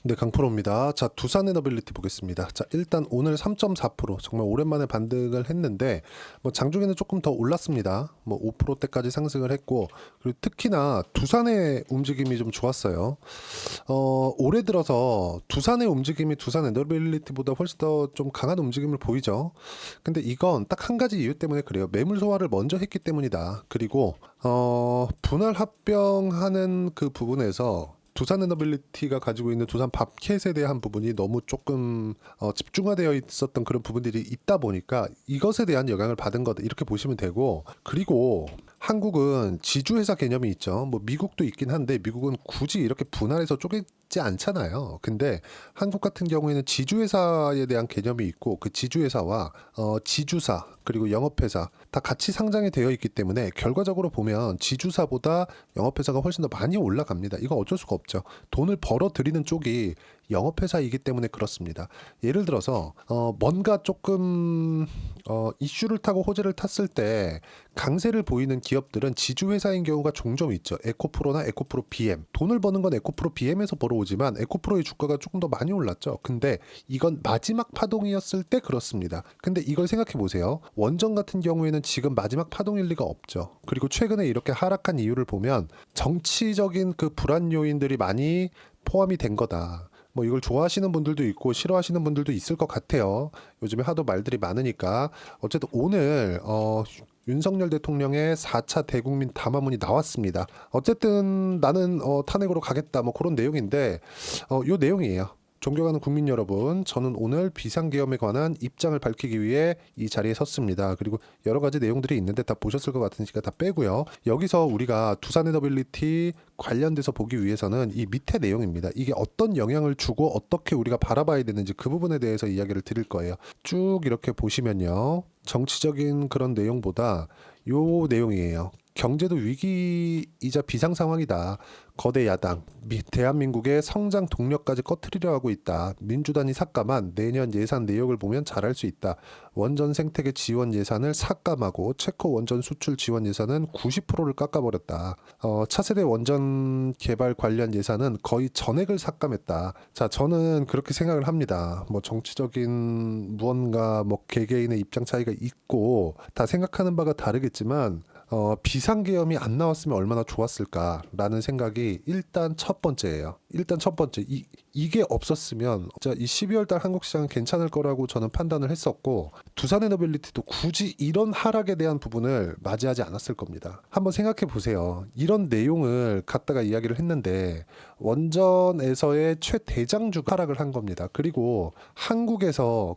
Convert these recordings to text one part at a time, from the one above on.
네, 강프로입니다. 자, 두산 에너빌리티 보겠습니다. 자, 일단 오늘 3.4% 정말 오랜만에 반등을 했는데 뭐 장중에는 조금 더 올랐습니다. 뭐 5%대까지 상승을 했고, 그리고 특히나 두산의 움직임이 좀 좋았어요. 올해 들어서 두산의 움직임이 두산 에너빌리티보다 훨씬 더 좀 강한 움직임을 보이죠. 근데 이건 딱 한 가지 이유 때문에 그래요. 매물 소화를 먼저 했기 때문이다. 그리고 분할 합병하는 그 부분에서 두산 에너빌리티가 가지고 있는 두산 밥캣에 대한 부분이 너무 조금 집중화되어 있었던 그런 부분들이 있다 보니까 이것에 대한 영향을 받은 거다, 이렇게 보시면 되고, 그리고 한국은 지주회사 개념이 있죠. 뭐 미국도 있긴 한데 미국은 굳이 이렇게 분할해서 쪼개지 않잖아요. 근데 한국 같은 경우에는 지주회사에 대한 개념이 있고, 그 지주회사와 지주사 그리고 영업회사 다 같이 상장이 되어 있기 때문에 결과적으로 보면 지주사보다 영업회사가 훨씬 더 많이 올라갑니다. 이건 어쩔 수가 없죠. 돈을 벌어들이는 쪽이 영업회사이기 때문에 그렇습니다. 예를 들어서 뭔가 조금 이슈를 타고 호재를 탔을 때 강세를 보이는 기업들은 지주회사인 경우가 종종 있죠. 에코프로나 에코프로 BM. 돈을 버는 건 에코프로 BM에서 벌어오지만 에코프로의 주가가 조금 더 많이 올랐죠. 근데 이건 마지막 파동이었을 때 그렇습니다. 근데 이걸 생각해 보세요. 원전 같은 경우에는 지금 마지막 파동일 리가 없죠. 그리고 최근에 이렇게 하락한 이유를 보면 정치적인 그 불안 요인들이 많이 포함이 된 거다. 뭐 이걸 좋아하시는 분들도 있고 싫어하시는 분들도 있을 것 같아요. 요즘에 하도 말들이 많으니까. 어쨌든 오늘 윤석열 대통령의 4차 대국민 담화문이 나왔습니다. 어쨌든 나는 탄핵으로 가겠다, 뭐 그런 내용인데 요 내용이에요. 존경하는 국민 여러분, 저는 오늘 비상계엄에 관한 입장을 밝히기 위해 이 자리에 섰습니다. 그리고 여러 가지 내용들이 있는데 다 보셨을 것 같으니까 다 빼고요. 여기서 우리가 두산 에너빌리티 관련돼서 보기 위해서는 이 밑에 내용입니다. 이게 어떤 영향을 주고 어떻게 우리가 바라봐야 되는지 그 부분에 대해서 이야기를 드릴 거예요. 쭉 이렇게 보시면요. 정치적인 그런 내용보다 요 내용이에요. 경제도 위기이자 비상 상황이다. 거대 야당, 대한민국의 성장 동력까지 꺼트리려 하고 있다. 민주당이 삭감한 내년 예산 내역을 보면 잘할 수 있다. 원전 생태계 지원 예산을 삭감하고 체코 원전 수출 지원 예산은 90%를 깎아버렸다. 차세대 원전 개발 관련 예산은 거의 전액을 삭감했다. 자, 저는 그렇게 생각을 합니다. 뭐 정치적인 무언가 뭐 개개인의 입장 차이가 있고 다 생각하는 바가 다르겠지만 비상계엄이 안 나왔으면 얼마나 좋았을까라는 생각이 일단 첫 번째예요. 일단 첫 번째, 이게 없었으면 진짜 이 12월 달 한국 시장은 괜찮을 거라고 저는 판단을 했었고, 두산 에너빌리티도 굳이 이런 하락에 대한 부분을 맞이하지 않았을 겁니다. 한번 생각해 보세요. 이런 내용을 갖다가 이야기를 했는데 원전에서의 최대장주가 하락을 한 겁니다. 그리고 한국에서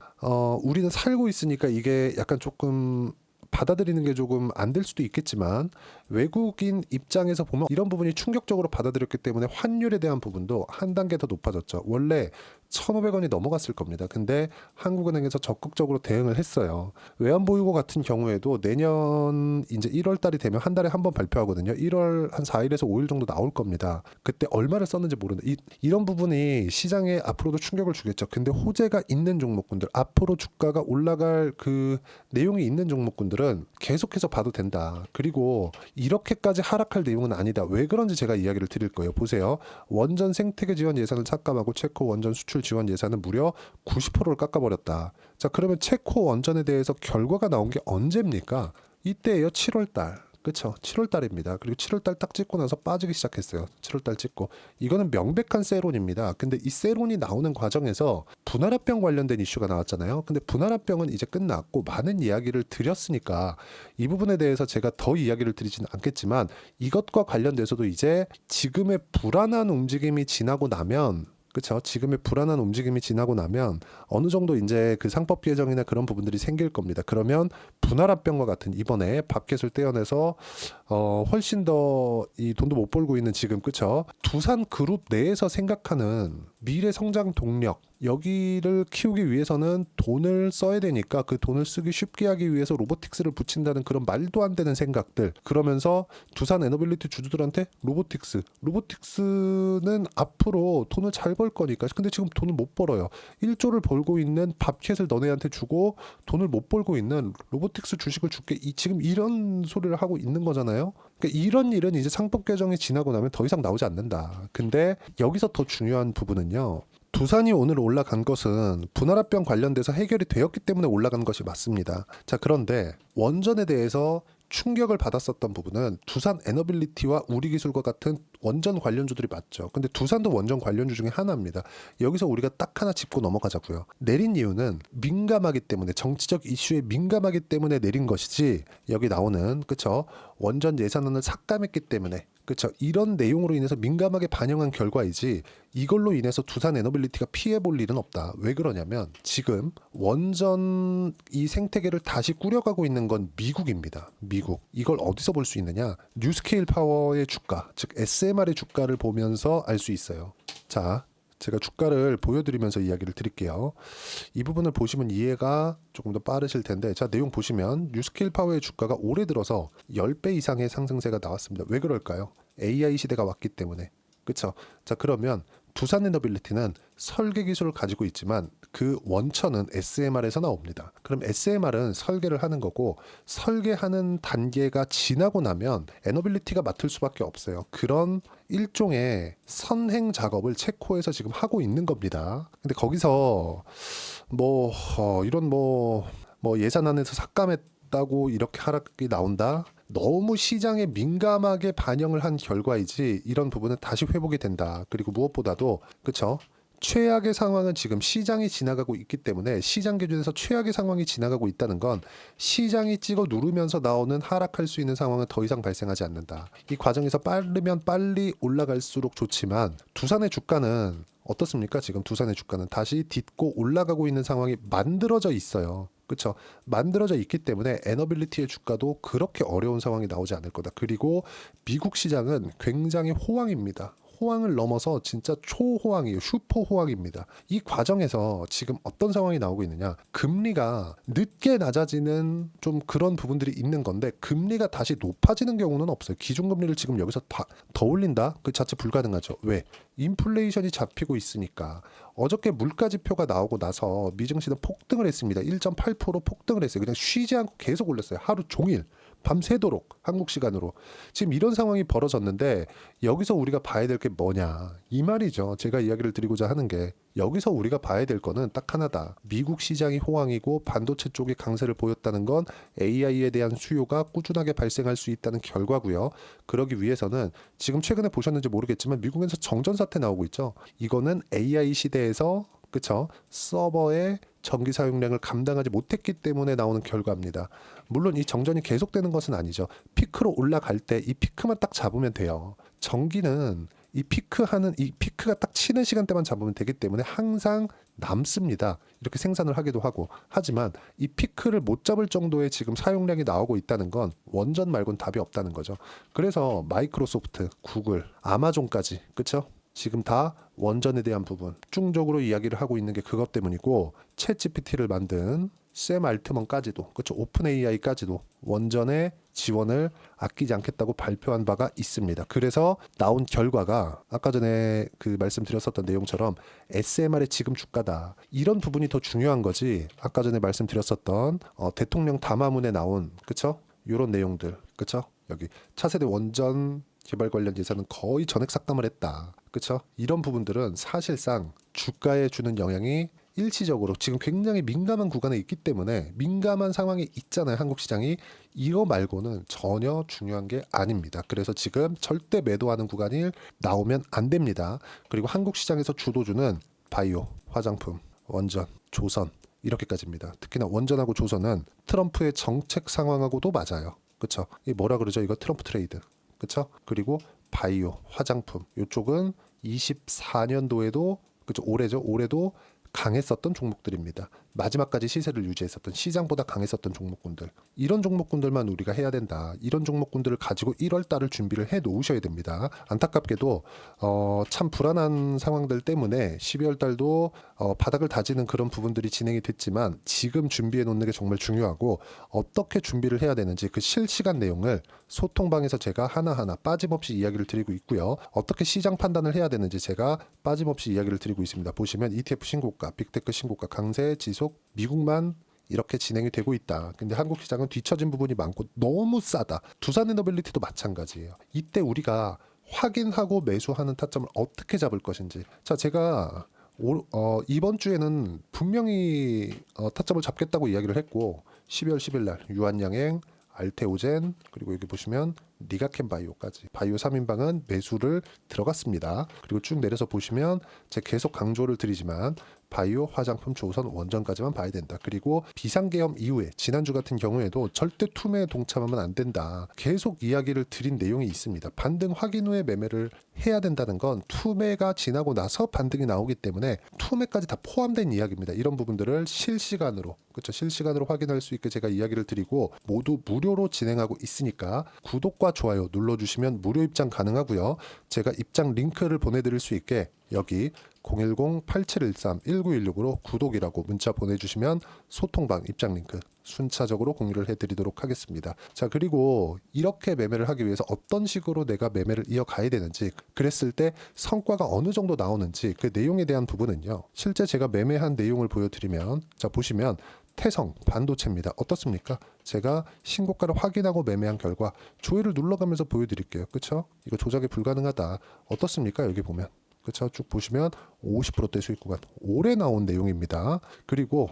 우리는 살고 있으니까 이게 약간 조금 받아들이는 게 조금 안 될 수도 있겠지만 외국인 입장에서 보면 이런 부분이 충격적으로 받아들였기 때문에 환율에 대한 부분도 한 단계 더 높아졌죠. 원래 1,500원이 넘어갔을 겁니다. 근데 한국은행에서 적극적으로 대응을 했어요. 외환보유고 같은 경우에도 내년 이제 1월 달이 되면 한 달에 한 번 발표하거든요. 1월 한 4일에서 5일 정도 나올 겁니다. 그때 얼마를 썼는지 모르는 이런 부분이 시장에 앞으로도 충격을 주겠죠. 근데 호재가 있는 종목군들, 앞으로 주가가 올라갈 그 내용이 있는 종목군들은 계속해서 봐도 된다. 그리고 이렇게까지 하락할 내용은 아니다. 왜 그런지 제가 이야기를 드릴 거예요. 보세요. 원전 생태계 지원 예산을 삭감하고 체코 원전 수출 지원 예산은 무려 90%를 깎아버렸다. 자, 그러면 체코 원전에 대해서 결과가 나온 게 언제입니까? 이때예요. 7월 달. 그쵸? 7월 달입니다. 그리고 7월 달 딱 찍고 나서 빠지기 시작했어요. 7월 달 찍고. 이거는 명백한 세론입니다. 근데 이 세론이 나오는 과정에서 분할합병 관련된 이슈가 나왔잖아요. 근데 분할합병은 이제 끝났고 많은 이야기를 드렸으니까 이 부분에 대해서 제가 더 이야기를 드리지는 않겠지만, 이것과 관련돼서도 이제 지금의 불안한 움직임이 지나고 나면, 그렇죠. 지금의 불안한 움직임이 지나고 나면 어느 정도 이제 그 상법 개정이나 그런 부분들이 생길 겁니다. 그러면 분할합병과 같은, 이번에 밥켓을 떼어내서 훨씬 더 이 돈도 못 벌고 있는 지금, 그렇죠. 두산 그룹 내에서 생각하는 미래 성장 동력, 여기를 키우기 위해서는 돈을 써야 되니까 그 돈을 쓰기 쉽게 하기 위해서 로보틱스를 붙인다는 그런 말도 안 되는 생각들. 그러면서 두산 에너빌리티 주주들한테 로보틱스는 앞으로 돈을 잘 벌 거니까. 근데 지금 돈을 못 벌어요. 1조를 벌고 있는 밥켓을 너네한테 주고 돈을 못 벌고 있는 로보틱스 주식을 줄게, 지금 이런 소리를 하고 있는 거잖아요. 그러니까 이런 일은 이제 상법 개정이 지나고 나면 더 이상 나오지 않는다. 근데 여기서 더 중요한 부분은요. 두산이 오늘 올라간 것은 분할합병 관련돼서 해결이 되었기 때문에 올라간 것이 맞습니다. 자, 그런데 원전에 대해서 충격을 받았었던 부분은 두산 에너빌리티와 우리기술과 같은 원전 관련주들이 맞죠. 근데 두산도 원전 관련주 중에 하나입니다. 여기서 우리가 딱 하나 짚고 넘어가자고요. 내린 이유는 민감하기 때문에, 정치적 이슈에 민감하기 때문에 내린 것이지, 여기 나오는 그쵸, 원전 예산안을 삭감했기 때문에, 그렇죠. 이런 내용으로 인해서 민감하게 반영한 결과이지 이걸로 인해서 두산 에너빌리티가 피해볼 일은 없다. 왜 그러냐면 지금 원전 이 생태계를 다시 꾸려가고 있는 건 미국입니다. 미국. 이걸 어디서 볼 수 있느냐? 뉴스케일 파워의 주가, 즉 SMR의 주가를 보면서 알 수 있어요. 자, 제가 주가를 보여드리면서 이야기를 드릴게요. 이 부분을 보시면 이해가 조금 더 빠르실 텐데, 자, 내용 보시면 뉴스케일 파워의 주가가 올해 들어서 10배 이상의 상승세가 나왔습니다. 왜 그럴까요? AI 시대가 왔기 때문에. 그렇죠? 자, 그러면 두산 에너빌리티는 설계 기술을 가지고 있지만 그 원천은 SMR에서 나옵니다. 그럼 SMR은 설계를 하는 거고, 설계하는 단계가 지나고 나면 에너빌리티가 맡을 수밖에 없어요. 그런 일종의 선행 작업을 체코에서 지금 하고 있는 겁니다. 근데 거기서 이런 예산안에서 삭감했다고 이렇게 하락이 나온다? 너무 시장에 민감하게 반영을 한 결과이지 이런 부분은 다시 회복이 된다. 그리고 무엇보다도 그쵸? 최악의 상황은 지금 시장이 지나가고 있기 때문에, 시장 기준에서 최악의 상황이 지나가고 있다는 건 시장이 찍어 누르면서 나오는 하락할 수 있는 상황은 더 이상 발생하지 않는다. 이 과정에서 빠르면 빨리 올라갈수록 좋지만 두산의 주가는 어떻습니까? 지금 두산의 주가는 다시 딛고 올라가고 있는 상황이 만들어져 있어요. 그렇죠. 만들어져 있기 때문에 에너빌리티의 주가도 그렇게 어려운 상황이 나오지 않을 거다. 그리고 미국 시장은 굉장히 호황입니다. 호황을 넘어서 진짜 초호황이에요. 슈퍼 호황입니다. 이 과정에서 지금 어떤 상황이 나오고 있느냐? 금리가 늦게 낮아지는 좀 그런 부분들이 있는 건데, 금리가 다시 높아지는 경우는 없어요. 기준금리를 지금 여기서 더 올린다? 그 자체 불가능하죠. 왜? 인플레이션이 잡히고 있으니까. 어저께 물가 지표가 나오고 나서 미증시는 폭등을 했습니다. 1.8% 폭등을 했어요. 그냥 쉬지 않고 계속 올렸어요. 하루 종일. 밤새도록, 한국 시간으로. 지금 이런 상황이 벌어졌는데 여기서 우리가 봐야 될 게 뭐냐, 이 말이죠. 제가 이야기를 드리고자 하는 게, 여기서 우리가 봐야 될 거는 딱 하나다. 미국 시장이 호황이고 반도체 쪽이 강세를 보였다는 건 AI에 대한 수요가 꾸준하게 발생할 수 있다는 결과고요. 그러기 위해서는 지금 최근에 보셨는지 모르겠지만 미국에서 정전 사태 나오고 있죠. 이거는 AI 시대에서 그쵸, 서버의 전기 사용량을 감당하지 못했기 때문에 나오는 결과입니다. 물론 이 정전이 계속되는 것은 아니죠. 피크로 올라갈 때 이 피크만 딱 잡으면 돼요. 전기는 이 피크가 딱 치는 시간대만 잡으면 되기 때문에 항상 남습니다. 이렇게 생산을 하기도 하고. 하지만 이 피크를 못 잡을 정도의 지금 사용량이 나오고 있다는 건 원전 말고는 답이 없다는 거죠. 그래서 마이크로소프트, 구글, 아마존까지, 그렇죠? 지금 다 원전에 대한 부분 집중적으로 이야기를 하고 있는 게 그것 때문이고, 챗 GPT를 만든 샘 알트먼까지도, 그렇죠, 오픈 AI까지도 원전의 지원을 아끼지 않겠다고 발표한 바가 있습니다. 그래서 나온 결과가 아까 전에 그 말씀드렸었던 내용처럼 SMR의 지금 주가다. 이런 부분이 더 중요한 거지. 아까 전에 말씀드렸었던 대통령 담화문에 나온, 그렇죠, 이런 내용들, 그렇죠, 여기 차세대 원전 개발 관련 예산은 거의 전액 삭감을 했다. 그렇죠? 이런 부분들은 사실상 주가에 주는 영향이 일시적으로 지금 굉장히 민감한 구간에 있기 때문에, 민감한 상황에 있잖아요, 한국 시장이. 이거 말고는 전혀 중요한 게 아닙니다. 그래서 지금 절대 매도하는 구간이 나오면 안 됩니다. 그리고 한국 시장에서 주도주는 바이오, 화장품, 원전, 조선 이렇게까지입니다. 특히나 원전하고 조선은 트럼프의 정책 상황하고도 맞아요. 그렇죠? 이 뭐라 그러죠? 이거 트럼프 트레이드. 그렇죠? 그리고 바이오, 화장품 이쪽은 24년도에도 그죠, 올해도 강했었던 종목들입니다. 마지막까지 시세를 유지했었던, 시장보다 강했었던 종목군들, 이런 종목군들만 우리가 해야 된다. 이런 종목군들을 가지고 1월 달을 준비를 해 놓으셔야 됩니다. 안타깝게도 참 불안한 상황들 때문에 12월 달도 바닥을 다지는 그런 부분들이 진행이 됐지만, 지금 준비해 놓는 게 정말 중요하고, 어떻게 준비를 해야 되는지 그 실시간 내용을 소통방에서 제가 하나하나 빠짐없이 이야기를 드리고 있고요. 어떻게 시장 판단을 해야 되는지 제가 빠짐없이 이야기를 드리고 있습니다. 보시면 ETF 신고가, 빅테크 신고가, 강세 지속, 미국만 이렇게 진행이 되고 있다. 근데 한국 시장은 뒤처진 부분이 많고 너무 싸다. 두산에너빌리티도 마찬가지예요. 이때 우리가 확인하고 매수하는 타점을 어떻게 잡을 것인지. 자, 제가 이번 주에는 분명히 타점을 잡겠다고 이야기를 했고 12월 10일 날 유한양행, 알테오젠, 그리고 여기 보시면 니가캔 바이오까지 바이오 3인방은 매수를 들어갔습니다. 그리고 쭉 내려서 보시면 제가 계속 강조를 드리지만 바이오, 화장품, 조선, 원전까지만 봐야 된다. 그리고 비상계엄 이후에 지난주 같은 경우에도 절대 투매에 동참하면 안 된다. 계속 이야기를 드린 내용이 있습니다. 반등 확인 후에 매매를 해야 된다는 건 투매가 지나고 나서 반등이 나오기 때문에 투매까지 다 포함된 이야기입니다. 이런 부분들을 실시간으로 실시간으로 확인할 수 있게 제가 이야기를 드리고 모두 무료로 진행하고 있으니까 구독과 좋아요 눌러주시면 무료 입장 가능하고요. 제가 입장 링크를 보내드릴 수 있게 여기 010-8713-1916으로 구독이라고 문자 보내주시면 소통방 입장 링크 순차적으로 공유를 해드리도록 하겠습니다. 자, 그리고 이렇게 매매를 하기 위해서 어떤 식으로 내가 매매를 이어가야 되는지, 그랬을 때 성과가 어느 정도 나오는지 그 내용에 대한 부분은요, 실제 제가 매매한 내용을 보여드리면, 자 보시면 태성 반도체입니다. 어떻습니까? 제가 신고가를 확인하고 매매한 결과 조회를 눌러가면서 보여드릴게요. 그쵸? 이거 조작이 불가능하다. 어떻습니까? 여기 보면 그쵸? 쭉 보시면 50%대 수익 구간 올해 나온 내용입니다. 그리고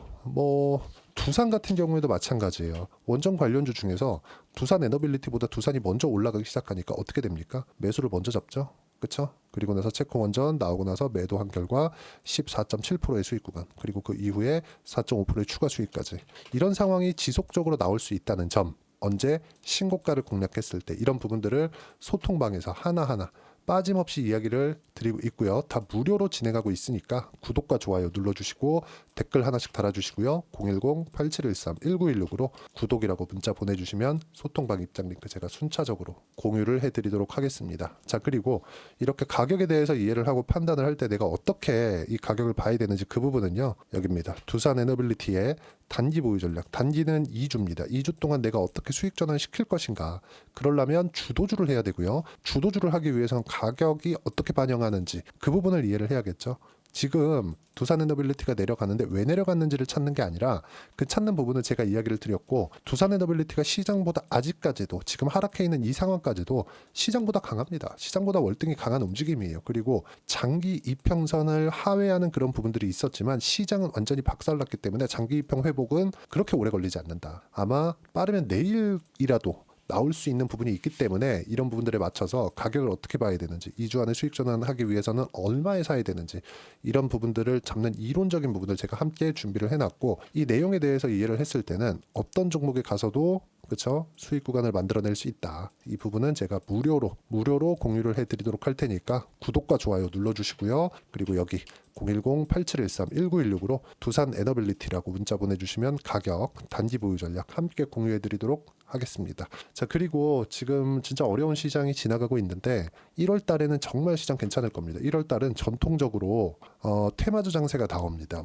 두산 같은 경우에도 마찬가지예요. 원전 관련주 중에서 두산 에너빌리티보다 두산이 먼저 올라가기 시작하니까 어떻게 됩니까? 매수를 먼저 잡죠. 그쵸? 그리고 나서 체코원전 나오고 나서 매도한 결과 14.7%의 수익 구간, 그리고 그 이후에 4.5%의 추가 수익까지, 이런 상황이 지속적으로 나올 수 있다는 점, 언제 신고가를 공략했을 때, 이런 부분들을 소통방에서 하나하나 빠짐없이 이야기를 드리고 있고요. 다 무료로 진행하고 있으니까 구독과 좋아요 눌러주시고 댓글 하나씩 달아주시고요. 010-8713-1916으로 구독이라고 문자 보내주시면 소통방 입장 링크 제가 순차적으로 공유를 해드리도록 하겠습니다. 자, 그리고 이렇게 가격에 대해서 이해를 하고 판단을 할 때 내가 어떻게 이 가격을 봐야 되는지, 그 부분은요 여기입니다. 두산에너빌리티의 단기 보유 전략. 단기는 2주입니다. 2주 동안 내가 어떻게 수익 전환 시킬 것인가. 그러려면 주도주를 해야 되고요. 주도주를 하기 위해서는 가격이 어떻게 반영하는지 그 부분을 이해를 해야겠죠. 지금 두산에너빌리티가 내려가는데 왜 내려갔는지를 찾는 게 아니라 그 찾는 부분을 제가 이야기를 드렸고, 두산에너빌리티가 시장보다 아직까지도 지금 하락해 있는 이 상황까지도 시장보다 강합니다. 시장보다 월등히 강한 움직임이에요. 그리고 장기 이평선을 하회하는 그런 부분들이 있었지만 시장은 완전히 박살났기 때문에 장기 이평 회복은 그렇게 오래 걸리지 않는다. 아마 빠르면 내일이라도 나올 수 있는 부분이 있기 때문에 이런 부분들에 맞춰서 가격을 어떻게 봐야 되는지, 2주 안에 수익 전환하기 위해서는 얼마에 사야 되는지, 이런 부분들을 잡는 이론적인 부분을 제가 함께 준비를 해놨고, 이 내용에 대해서 이해를 했을 때는 어떤 종목에 가서도 그쵸? 수익 구간을 만들어낼 수 있다. 이 부분은 제가 무료로 공유를 해드리도록 할 테니까 구독과 좋아요 눌러주시고요. 그리고 여기 010-8713-1916으로 두산 에너빌리티라고 문자 보내주시면 가격, 단기 보유 전략 함께 공유해드리도록 하겠습니다. 자, 그리고 지금 진짜 어려운 시장이 지나가고 있는데 1월 달에는 정말 시장 괜찮을 겁니다. 1월 달은 전통적으로 테마주 장세가 나옵니다.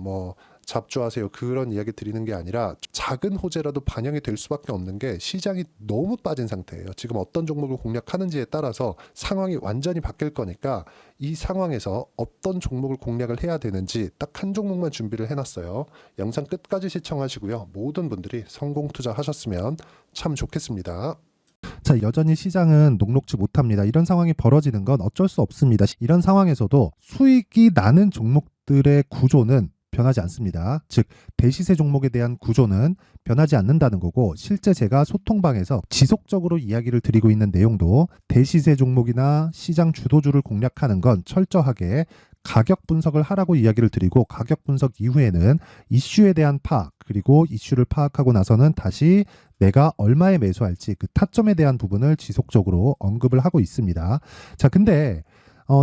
잡주하세요 그런 이야기 드리는 게 아니라 작은 호재라도 반영이 될 수밖에 없는 게 시장이 너무 빠진 상태예요. 지금 어떤 종목을 공략하는지에 따라서 상황이 완전히 바뀔 거니까 이 상황에서 어떤 종목을 공략을 해야 되는지 딱 한 종목만 준비를 해놨어요. 영상 끝까지 시청하시고요. 모든 분들이 성공 투자하셨으면 참 좋겠습니다. 자, 여전히 시장은 녹록지 못합니다. 이런 상황이 벌어지는 건 어쩔 수 없습니다. 이런 상황에서도 수익이 나는 종목들의 구조는 변하지 않습니다. 즉 대시세 종목에 대한 구조는 변하지 않는다는 거고, 실제 제가 소통방에서 지속적으로 이야기를 드리고 있는 내용도 대시세 종목이나 시장 주도주를 공략하는 건 철저하게 가격 분석을 하라고 이야기를 드리고, 가격 분석 이후에는 이슈에 대한 파악, 그리고 이슈를 파악하고 나서는 다시 내가 얼마에 매수할지 그 타점에 대한 부분을 지속적으로 언급을 하고 있습니다. 자, 근데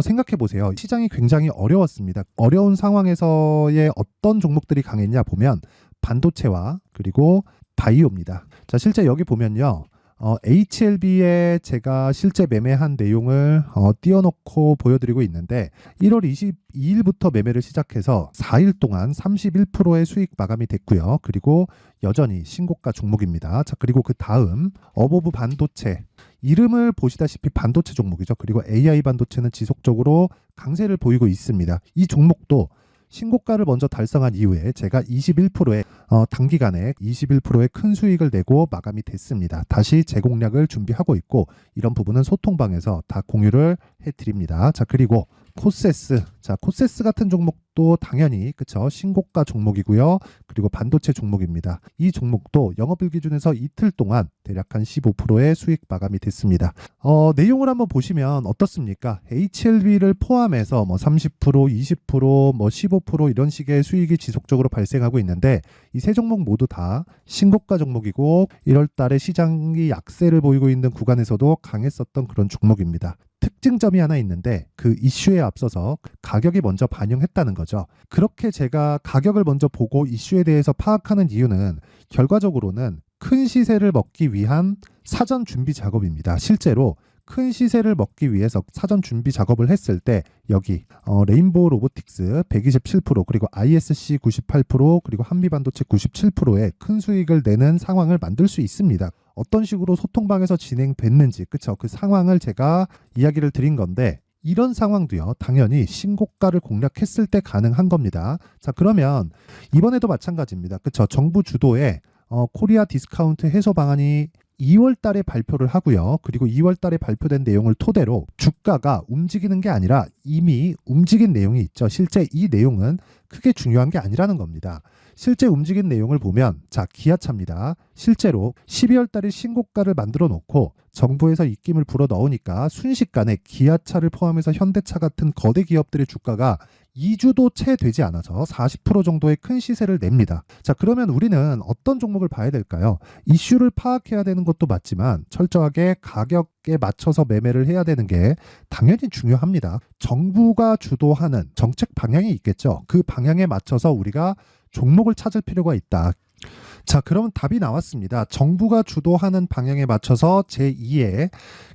생각해 보세요. 시장이 굉장히 어려웠습니다. 어려운 상황에서의 어떤 종목들이 강했냐 보면 반도체와 그리고 바이오입니다. 자, 실제 여기 보면요. HLB에 제가 실제 매매한 내용을 띄워놓고 보여드리고 있는데 1월 22일부터 매매를 시작해서 4일 동안 31%의 수익 마감이 됐고요. 그리고 여전히 신고가 종목입니다. 자, 그리고 그 다음 어보브 반도체, 이름을 보시다시피 반도체 종목이죠. 그리고 AI 반도체는 지속적으로 강세를 보이고 있습니다. 이 종목도 신고가를 먼저 달성한 이후에 제가 21%의 단기간에 21%의 큰 수익을 내고 마감이 됐습니다. 다시 재공략을 준비하고 있고 이런 부분은 소통방에서 다 공유를 해드립니다. 자, 그리고 코세스. 자, 코세스 같은 종목도 당연히 그쵸, 신고가 종목이고요. 그리고 반도체 종목입니다. 이 종목도 영업일 기준에서 이틀 동안 대략 한 15%의 수익 마감이 됐습니다. 내용을 한번 보시면 어떻습니까? HLB를 포함해서 뭐 30%, 20%, 뭐 15% 이런 식의 수익이 지속적으로 발생하고 있는데 이 세 종목 모두 다 신고가 종목이고 1월 달에 시장이 약세를 보이고 있는 구간에서도 강했었던 그런 종목입니다. 특징점이 하나 있는데 그 이슈에 앞서서 가격이 먼저 반영했다는 거죠. 그렇게 제가 가격을 먼저 보고 이슈에 대해서 파악하는 이유는 결과적으로는 큰 시세를 먹기 위한 사전 준비 작업입니다. 실제로 큰 시세를 먹기 위해서 사전 준비 작업을 했을 때 여기 레인보우 로보틱스 127% 그리고 ISC 98% 그리고 한미반도체 97%의 큰 수익을 내는 상황을 만들 수 있습니다. 어떤 식으로 소통방에서 진행됐는지 그쵸, 그 상황을 제가 이야기를 드린 건데 이런 상황도요 당연히 신고가를 공략했을 때 가능한 겁니다. 자, 그러면 이번에도 마찬가지입니다. 그쵸, 정부 주도의 코리아 디스카운트 해소 방안이 2월 달에 발표를 하고요. 그리고 2월 달에 발표된 내용을 토대로 주가가 움직이는 게 아니라 이미 움직인 내용이 있죠. 실제 이 내용은 크게 중요한 게 아니라는 겁니다. 실제 움직인 내용을 보면 자, 기아차입니다. 실제로 12월 달에 신고가를 만들어 놓고 정부에서 입김을 불어 넣으니까 순식간에 기아차를 포함해서 현대차 같은 거대 기업들의 주가가 2주도 채 되지 않아서 40% 정도의 큰 시세를 냅니다. 자, 그러면 우리는 어떤 종목을 봐야 될까요? 이슈를 파악해야 되는 것도 맞지만 철저하게 가격에 맞춰서 매매를 해야 되는 게 당연히 중요합니다. 정부가 주도하는 정책 방향이 있겠죠. 그 방향에 맞춰서 우리가 종목을 찾을 필요가 있다. 자, 그럼 답이 나왔습니다. 정부가 주도하는 방향에 맞춰서 제2의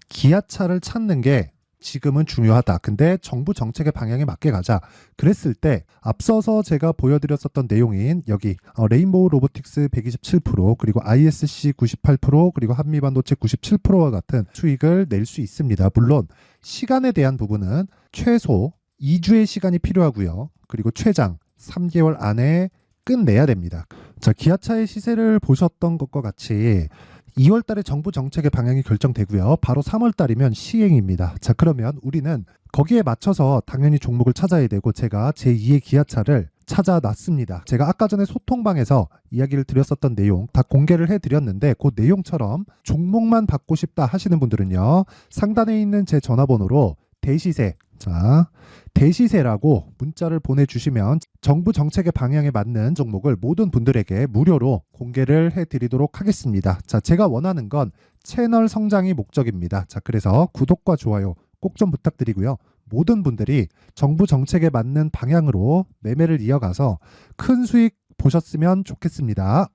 기아차를 찾는 게 지금은 중요하다. 근데 정부 정책의 방향에 맞게 가자. 그랬을 때 앞서서 제가 보여드렸었던 내용인 여기 레인보우 로보틱스 127% 그리고 ISC 98% 그리고 한미반도체 97%와 같은 수익을 낼 수 있습니다. 물론 시간에 대한 부분은 최소 2주의 시간이 필요하고요. 그리고 최장 3개월 안에 끝내야 됩니다. 자, 기아차의 시세를 보셨던 것과 같이 2월 달에 정부 정책의 방향이 결정되고요. 바로 3월 달이면 시행입니다. 자, 그러면 우리는 거기에 맞춰서 당연히 종목을 찾아야 되고 제가 제2의 기아차를 찾아놨습니다. 제가 아까 전에 소통방에서 이야기를 드렸었던 내용 다 공개를 해드렸는데 그 내용처럼 종목만 받고 싶다 하시는 분들은요. 상단에 있는 제 전화번호로 대시세, 자, 대시세라고 문자를 보내주시면 정부 정책의 방향에 맞는 종목을 모든 분들에게 무료로 공개를 해드리도록 하겠습니다. 자, 제가 원하는 건 채널 성장이 목적입니다. 자, 그래서 구독과 좋아요 꼭 좀 부탁드리고요. 모든 분들이 정부 정책에 맞는 방향으로 매매를 이어가서 큰 수익 보셨으면 좋겠습니다.